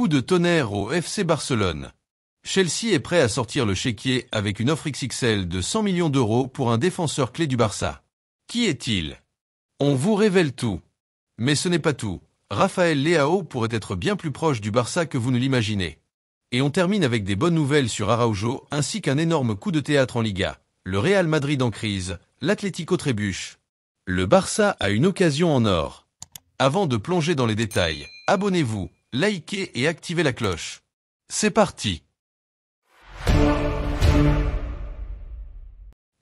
Coup de tonnerre au FC Barcelone. Chelsea est prêt à sortir le chéquier avec une offre XXL de 100 millions d'euros pour un défenseur clé du Barça. Qui est-il? On vous révèle tout. Mais ce n'est pas tout. Rafael Leao pourrait être bien plus proche du Barça que vous ne l'imaginez. Et on termine avec des bonnes nouvelles sur Araujo ainsi qu'un énorme coup de théâtre en Liga. Le Real Madrid en crise, l'Atlético trébuche. Le Barça a une occasion en or. Avant de plonger dans les détails, abonnez-vous, likez et activez la cloche. C'est parti.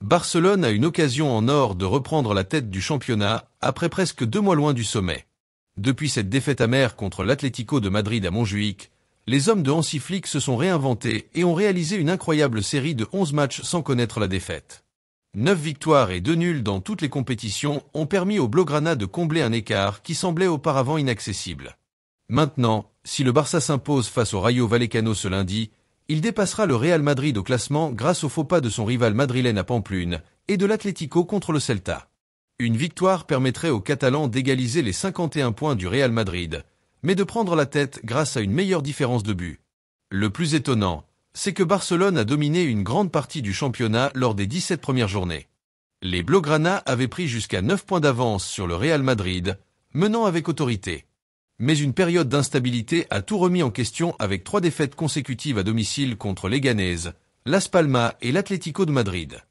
Barcelone a une occasion en or de reprendre la tête du championnat après presque 2 mois loin du sommet. Depuis cette défaite amère contre l'Atlético de Madrid à Montjuïc, les hommes de Hansi Flick se sont réinventés et ont réalisé une incroyable série de 11 matchs sans connaître la défaite. 9 victoires et 2 nuls dans toutes les compétitions ont permis aux Blaugrana de combler un écart qui semblait auparavant inaccessible. Maintenant, si le Barça s'impose face au Rayo Vallecano ce lundi, il dépassera le Real Madrid au classement grâce au faux pas de son rival madrilène à Pamplune et de l'Atlético contre le Celta. Une victoire permettrait aux Catalans d'égaliser les 51 points du Real Madrid, mais de prendre la tête grâce à une meilleure différence de but. Le plus étonnant, c'est que Barcelone a dominé une grande partie du championnat lors des 17 premières journées. Les Blaugrana avaient pris jusqu'à 9 points d'avance sur le Real Madrid, menant avec autorité. Mais une période d'instabilité a tout remis en question avec 3 défaites consécutives à domicile contre Leganés, Las Palmas et l'Atlético de Madrid.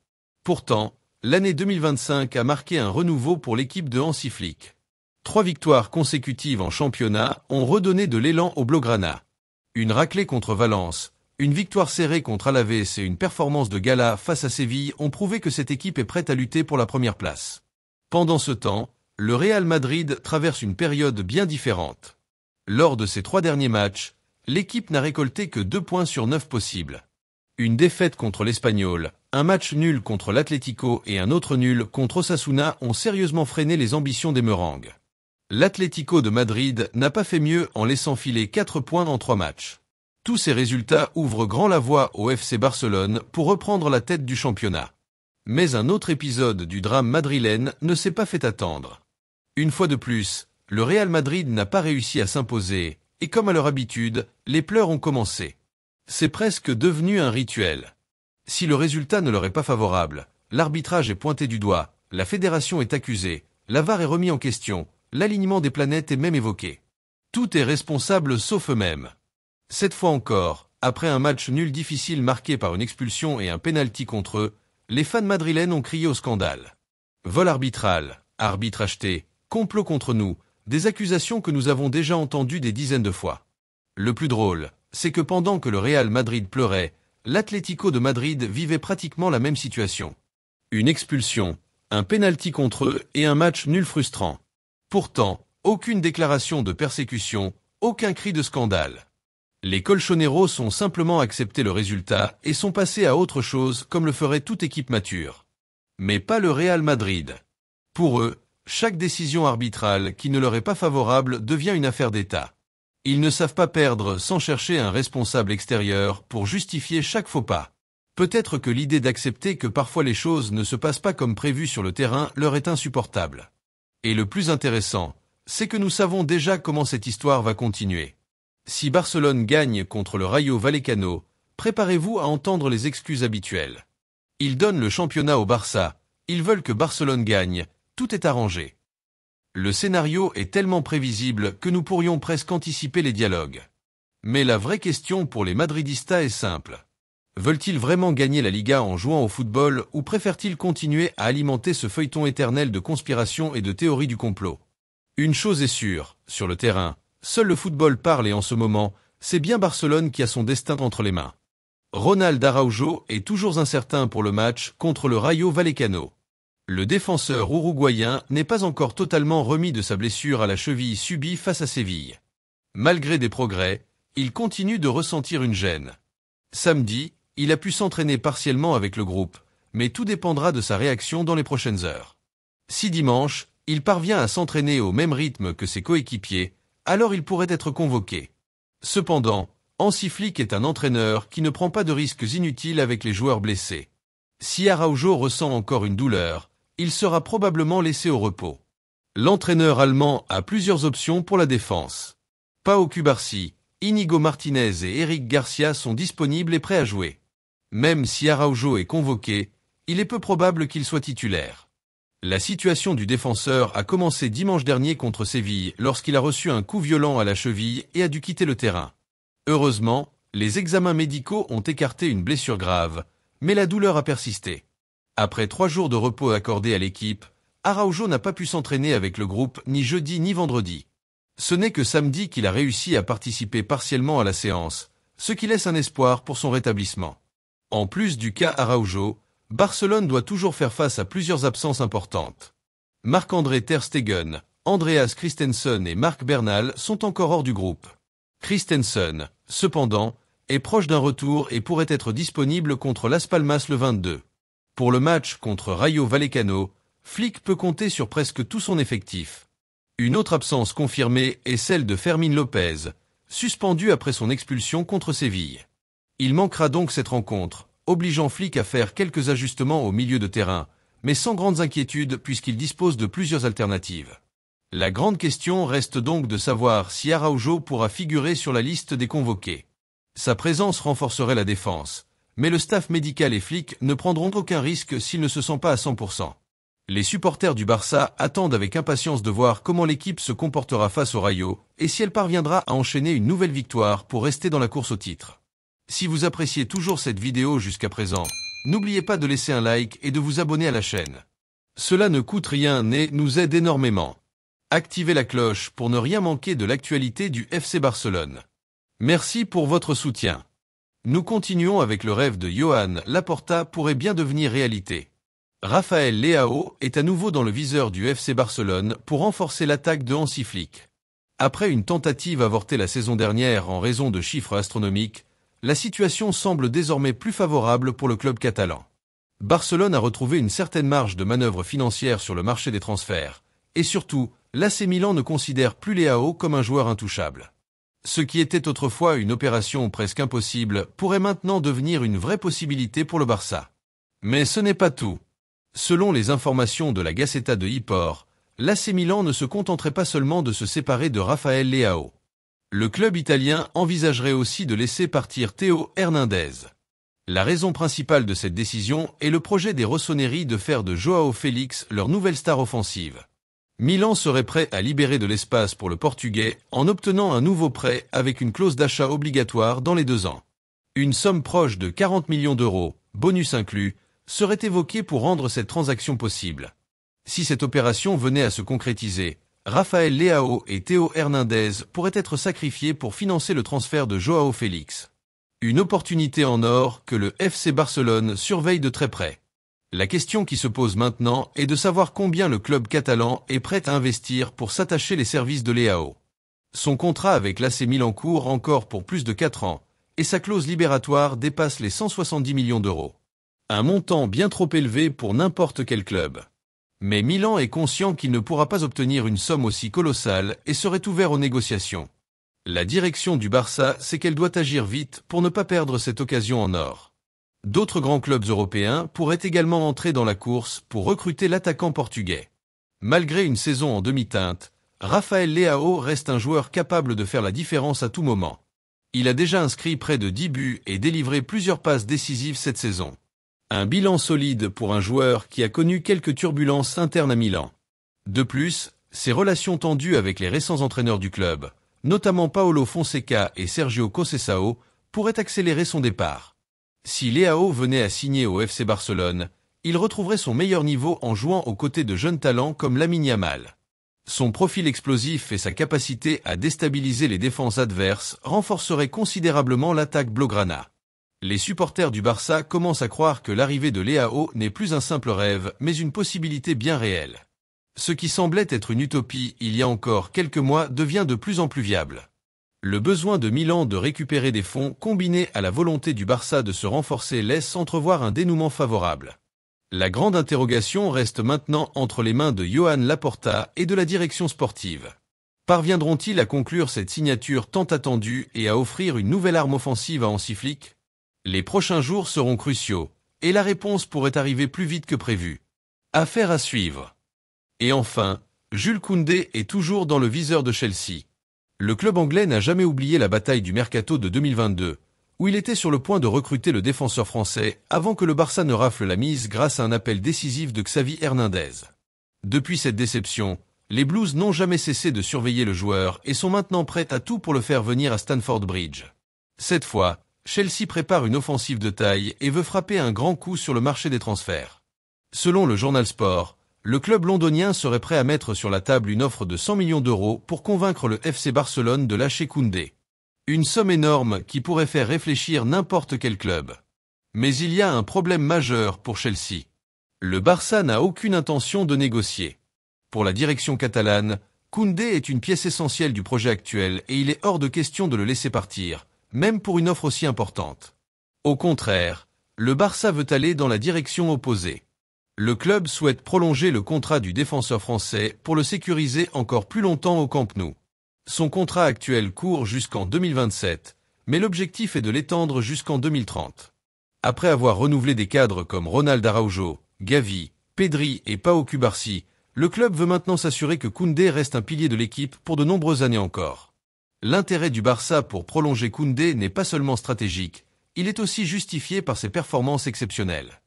Pourtant, l'année 2025 a marqué un renouveau pour l'équipe de Hansi Flick. 3 victoires consécutives en championnat ont redonné de l'élan aux Blaugrana. Une raclée contre Valence, une victoire serrée contre Alaves et une performance de gala face à Séville ont prouvé que cette équipe est prête à lutter pour la première place. Pendant ce temps, le Real Madrid traverse une période bien différente. Lors de ses 3 derniers matchs, l'équipe n'a récolté que 2 points sur 9 possibles. Une défaite contre l'Espagnol, un match nul contre l'Atlético et un autre nul contre Osasuna ont sérieusement freiné les ambitions des Merengues. L'Atlético de Madrid n'a pas fait mieux en laissant filer 4 points en 3 matchs. Tous ces résultats ouvrent grand la voie au FC Barcelone pour reprendre la tête du championnat. Mais un autre épisode du drame madrilène ne s'est pas fait attendre. Une fois de plus, le Real Madrid n'a pas réussi à s'imposer, et comme à leur habitude, les pleurs ont commencé. C'est presque devenu un rituel. Si le résultat ne leur est pas favorable, l'arbitrage est pointé du doigt, la fédération est accusée, la VAR est remis en question, l'alignement des planètes est même évoqué. Tout est responsable sauf eux-mêmes. Cette fois encore, après un match nul difficile marqué par une expulsion et un pénalty contre eux, les fans madrilènes ont crié au scandale. Vol arbitral, arbitre acheté, complot contre nous, des accusations que nous avons déjà entendues des dizaines de fois. Le plus drôle, c'est que pendant que le Real Madrid pleurait, l'Atlético de Madrid vivait pratiquement la même situation. Une expulsion, un pénalty contre eux et un match nul frustrant. Pourtant, aucune déclaration de persécution, aucun cri de scandale. Les colchoneros ont simplement accepté le résultat et sont passés à autre chose comme le ferait toute équipe mature. Mais pas le Real Madrid. Pour eux, chaque décision arbitrale qui ne leur est pas favorable devient une affaire d'État. Ils ne savent pas perdre sans chercher un responsable extérieur pour justifier chaque faux pas. Peut-être que l'idée d'accepter que parfois les choses ne se passent pas comme prévu sur le terrain leur est insupportable. Et le plus intéressant, c'est que nous savons déjà comment cette histoire va continuer. Si Barcelone gagne contre le Rayo Vallecano, préparez-vous à entendre les excuses habituelles. Ils donnent le championnat au Barça, ils veulent que Barcelone gagne, tout est arrangé. Le scénario est tellement prévisible que nous pourrions presque anticiper les dialogues. Mais la vraie question pour les madridistas est simple. Veulent-ils vraiment gagner la Liga en jouant au football ou préfèrent-ils continuer à alimenter ce feuilleton éternel de conspiration et de théorie du complot? Une chose est sûre, sur le terrain, seul le football parle et en ce moment, c'est bien Barcelone qui a son destin entre les mains. Ronald Araujo est toujours incertain pour le match contre le Rayo Vallecano. Le défenseur uruguayen n'est pas encore totalement remis de sa blessure à la cheville subie face à Séville. Malgré des progrès, il continue de ressentir une gêne. Samedi, il a pu s'entraîner partiellement avec le groupe, mais tout dépendra de sa réaction dans les prochaines heures. Si dimanche, il parvient à s'entraîner au même rythme que ses coéquipiers, alors il pourrait être convoqué. Cependant, Hansi Flick est un entraîneur qui ne prend pas de risques inutiles avec les joueurs blessés. Si Araujo ressent encore une douleur, il sera probablement laissé au repos. L'entraîneur allemand a plusieurs options pour la défense. Pau Cubarsí, Íñigo Martínez et Eric Garcia sont disponibles et prêts à jouer. Même si Araujo est convoqué, il est peu probable qu'il soit titulaire. La situation du défenseur a commencé dimanche dernier contre Séville lorsqu'il a reçu un coup violent à la cheville et a dû quitter le terrain. Heureusement, les examens médicaux ont écarté une blessure grave, mais la douleur a persisté. Après 3 jours de repos accordés à l'équipe, Araujo n'a pas pu s'entraîner avec le groupe ni jeudi ni vendredi. Ce n'est que samedi qu'il a réussi à participer partiellement à la séance, ce qui laisse un espoir pour son rétablissement. En plus du cas Araujo, Barcelone doit toujours faire face à plusieurs absences importantes. Marc-André ter Stegen, Andreas Christensen et Marc Bernal sont encore hors du groupe. Christensen, cependant, est proche d'un retour et pourrait être disponible contre Las Palmas le 22. Pour le match contre Rayo Vallecano, Flick peut compter sur presque tout son effectif. Une autre absence confirmée est celle de Fermín López, suspendu après son expulsion contre Séville. Il manquera donc cette rencontre, obligeant Flick à faire quelques ajustements au milieu de terrain, mais sans grandes inquiétudes puisqu'il dispose de plusieurs alternatives. La grande question reste donc de savoir si Araujo pourra figurer sur la liste des convoqués. Sa présence renforcerait la défense, mais le staff médical et Flick ne prendront aucun risque s'il ne se sent pas à 100%. Les supporters du Barça attendent avec impatience de voir comment l'équipe se comportera face au Rayo et si elle parviendra à enchaîner une nouvelle victoire pour rester dans la course au titre. Si vous appréciez toujours cette vidéo jusqu'à présent, n'oubliez pas de laisser un like et de vous abonner à la chaîne. Cela ne coûte rien et nous aide énormément. Activez la cloche pour ne rien manquer de l'actualité du FC Barcelone. Merci pour votre soutien. Nous continuons avec le rêve de Joan Laporta pourrait bien devenir réalité. Rafael Leao est à nouveau dans le viseur du FC Barcelone pour renforcer l'attaque de Hansi Flick. Après une tentative avortée la saison dernière en raison de chiffres astronomiques, la situation semble désormais plus favorable pour le club catalan. Barcelone a retrouvé une certaine marge de manœuvre financière sur le marché des transferts, et surtout, l'AC Milan ne considère plus Leao comme un joueur intouchable. Ce qui était autrefois une opération presque impossible pourrait maintenant devenir une vraie possibilité pour le Barça. Mais ce n'est pas tout. Selon les informations de la Gazzetta de Sport, l'AC Milan ne se contenterait pas seulement de se séparer de Rafael Leao. Le club italien envisagerait aussi de laisser partir Théo Hernandez. La raison principale de cette décision est le projet des Rossoneri de faire de João Félix leur nouvelle star offensive. Milan serait prêt à libérer de l'espace pour le Portugais en obtenant un nouveau prêt avec une clause d'achat obligatoire dans les 2 ans. Une somme proche de 40 millions d'euros, bonus inclus, serait évoquée pour rendre cette transaction possible. Si cette opération venait à se concrétiser, Rafael Leao et Théo Hernandez pourraient être sacrifiés pour financer le transfert de João Félix. Une opportunité en or que le FC Barcelone surveille de très près. La question qui se pose maintenant est de savoir combien le club catalan est prêt à investir pour s'attacher les services de Leao. Son contrat avec l'AC Milan court encore pour plus de 4 ans, et sa clause libératoire dépasse les 170 millions d'euros. Un montant bien trop élevé pour n'importe quel club. Mais Milan est conscient qu'il ne pourra pas obtenir une somme aussi colossale et serait ouvert aux négociations. La direction du Barça sait qu'elle doit agir vite pour ne pas perdre cette occasion en or. D'autres grands clubs européens pourraient également entrer dans la course pour recruter l'attaquant portugais. Malgré une saison en demi-teinte, Rafael Leao reste un joueur capable de faire la différence à tout moment. Il a déjà inscrit près de 10 buts et délivré plusieurs passes décisives cette saison. Un bilan solide pour un joueur qui a connu quelques turbulences internes à Milan. De plus, ses relations tendues avec les récents entraîneurs du club, notamment Paulo Fonseca et Sergio Conceição, pourraient accélérer son départ. Si Leao venait à signer au FC Barcelone, il retrouverait son meilleur niveau en jouant aux côtés de jeunes talents comme Lamine Yamal. Son profil explosif et sa capacité à déstabiliser les défenses adverses renforceraient considérablement l'attaque blaugrana. Les supporters du Barça commencent à croire que l'arrivée de Leao n'est plus un simple rêve, mais une possibilité bien réelle. Ce qui semblait être une utopie il y a encore quelques mois devient de plus en plus viable. Le besoin de Milan de récupérer des fonds combiné à la volonté du Barça de se renforcer laisse entrevoir un dénouement favorable. La grande interrogation reste maintenant entre les mains de Joan Laporta et de la direction sportive. Parviendront-ils à conclure cette signature tant attendue et à offrir une nouvelle arme offensive à Hansi Flick ? Les prochains jours seront cruciaux, et la réponse pourrait arriver plus vite que prévu. Affaire à suivre. Et enfin, Jules Koundé est toujours dans le viseur de Chelsea. Le club anglais n'a jamais oublié la bataille du mercato de 2022, où il était sur le point de recruter le défenseur français avant que le Barça ne rafle la mise grâce à un appel décisif de Xavi Hernandez. Depuis cette déception, les Blues n'ont jamais cessé de surveiller le joueur et sont maintenant prêts à tout pour le faire venir à Stamford Bridge. Cette fois, Chelsea prépare une offensive de taille et veut frapper un grand coup sur le marché des transferts. Selon le journal Sport, le club londonien serait prêt à mettre sur la table une offre de 100 millions d'euros pour convaincre le FC Barcelone de lâcher Koundé. Une somme énorme qui pourrait faire réfléchir n'importe quel club. Mais il y a un problème majeur pour Chelsea. Le Barça n'a aucune intention de négocier. Pour la direction catalane, Koundé est une pièce essentielle du projet actuel et il est hors de question de le laisser partir, même pour une offre aussi importante. Au contraire, le Barça veut aller dans la direction opposée. Le club souhaite prolonger le contrat du défenseur français pour le sécuriser encore plus longtemps au Camp Nou. Son contrat actuel court jusqu'en 2027, mais l'objectif est de l'étendre jusqu'en 2030. Après avoir renouvelé des cadres comme Ronald Araujo, Gavi, Pedri et Pau Cubarsí, le club veut maintenant s'assurer que Koundé reste un pilier de l'équipe pour de nombreuses années encore. L'intérêt du Barça pour prolonger Koundé n'est pas seulement stratégique, il est aussi justifié par ses performances exceptionnelles.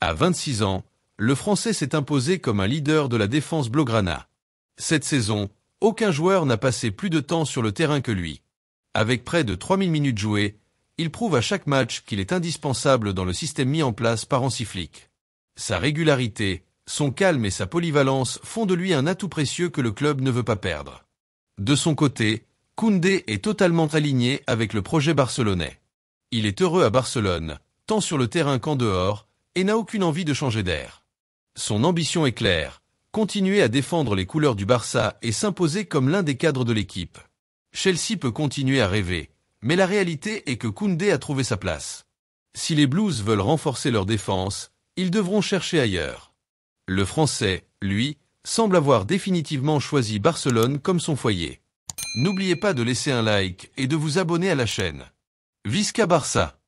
À 26 ans, le Français s'est imposé comme un leader de la défense blaugrana. Cette saison, aucun joueur n'a passé plus de temps sur le terrain que lui. Avec près de 3000 minutes jouées, il prouve à chaque match qu'il est indispensable dans le système mis en place par Hansi Flick. Sa régularité, son calme et sa polyvalence font de lui un atout précieux que le club ne veut pas perdre. De son côté, Koundé est totalement aligné avec le projet barcelonais. Il est heureux à Barcelone, tant sur le terrain qu'en dehors, et n'a aucune envie de changer d'air. Son ambition est claire, continuer à défendre les couleurs du Barça et s'imposer comme l'un des cadres de l'équipe. Chelsea peut continuer à rêver, mais la réalité est que Koundé a trouvé sa place. Si les Blues veulent renforcer leur défense, ils devront chercher ailleurs. Le Français, lui, semble avoir définitivement choisi Barcelone comme son foyer. N'oubliez pas de laisser un like et de vous abonner à la chaîne. Visca Barça!